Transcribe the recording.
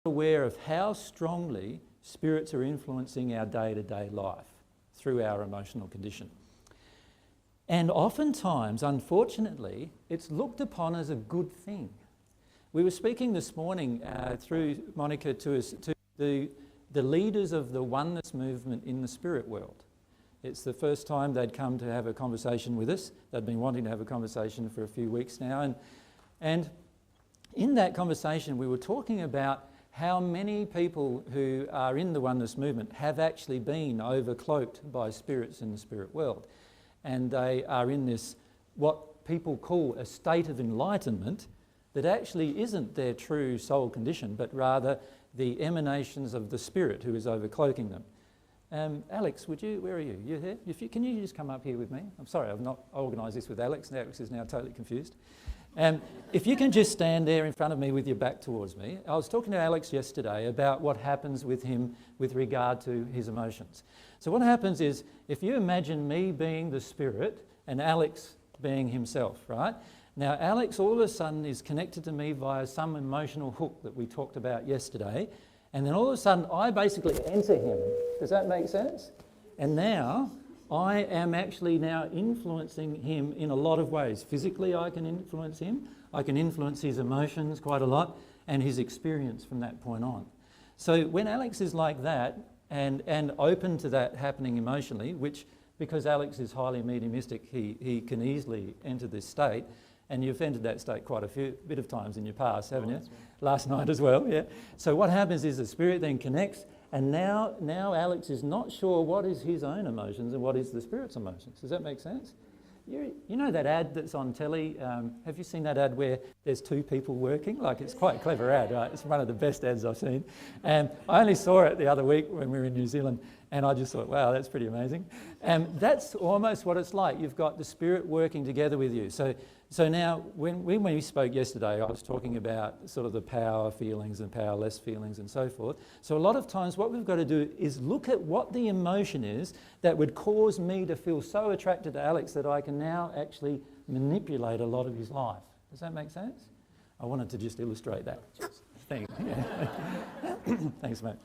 aware of how strongly spirits are influencing our day-to-day life through our emotional condition. And oftentimes, unfortunately, it's looked upon as a good thing. We were speaking this morning through Monica to the leaders of the Oneness Movement in the spirit world. It's the first time they'd come to have a conversation with us. They'd been wanting to have a conversation for a few weeks now. And in that conversation, we were talking about how many people who are in the Oneness Movement have actually been over-cloaked by spirits in the spirit world. And they are in this, what people call a state of enlightenment, that actually isn't their true soul condition, but rather the emanations of the spirit who is over-cloaking them. Alex, where are you? You here? Can you just come up here with me? I'm sorry, I've not organised this with Alex. Alex is now totally confused. If you can just stand there in front of me with your back towards me. I was talking to Alex yesterday about what happens with him with regard to his emotions. So what happens is, if you imagine me being the spirit and Alex being himself, right? Now Alex all of a sudden is connected to me via some emotional hook that we talked about yesterday, and then all of a sudden I basically enter him. Does that make sense? And now I am actually now influencing him in a lot of ways. Physically, I can influence him. I can influence his emotions quite a lot and his experience from that point on. So when Alex is like that and open to that happening emotionally, which because Alex is highly mediumistic, he can easily enter this state. And you've entered that state quite a bit of times in your past, haven't you? Last night as well, yeah. So what happens is the spirit then connects, and now Alex is not sure what is his own emotions and what is the spirit's emotions. Does that make sense? You know that ad that's on telly? Have you seen that ad where there's two people working? Like, it's quite a clever ad, right? It's one of the best ads I've seen. And I only saw it the other week when we were in New Zealand, and I just thought, wow, that's pretty amazing. And that's almost what it's like. You've got the spirit working together with you. So now, when we spoke yesterday, I was talking about sort of the power feelings and powerless feelings and so forth. So a lot of times what we've got to do is look at what the emotion is that would cause me to feel so attracted to Alex that I can now actually manipulate a lot of his life. Does that make sense? I wanted to just illustrate that. Thanks. Thanks, mate.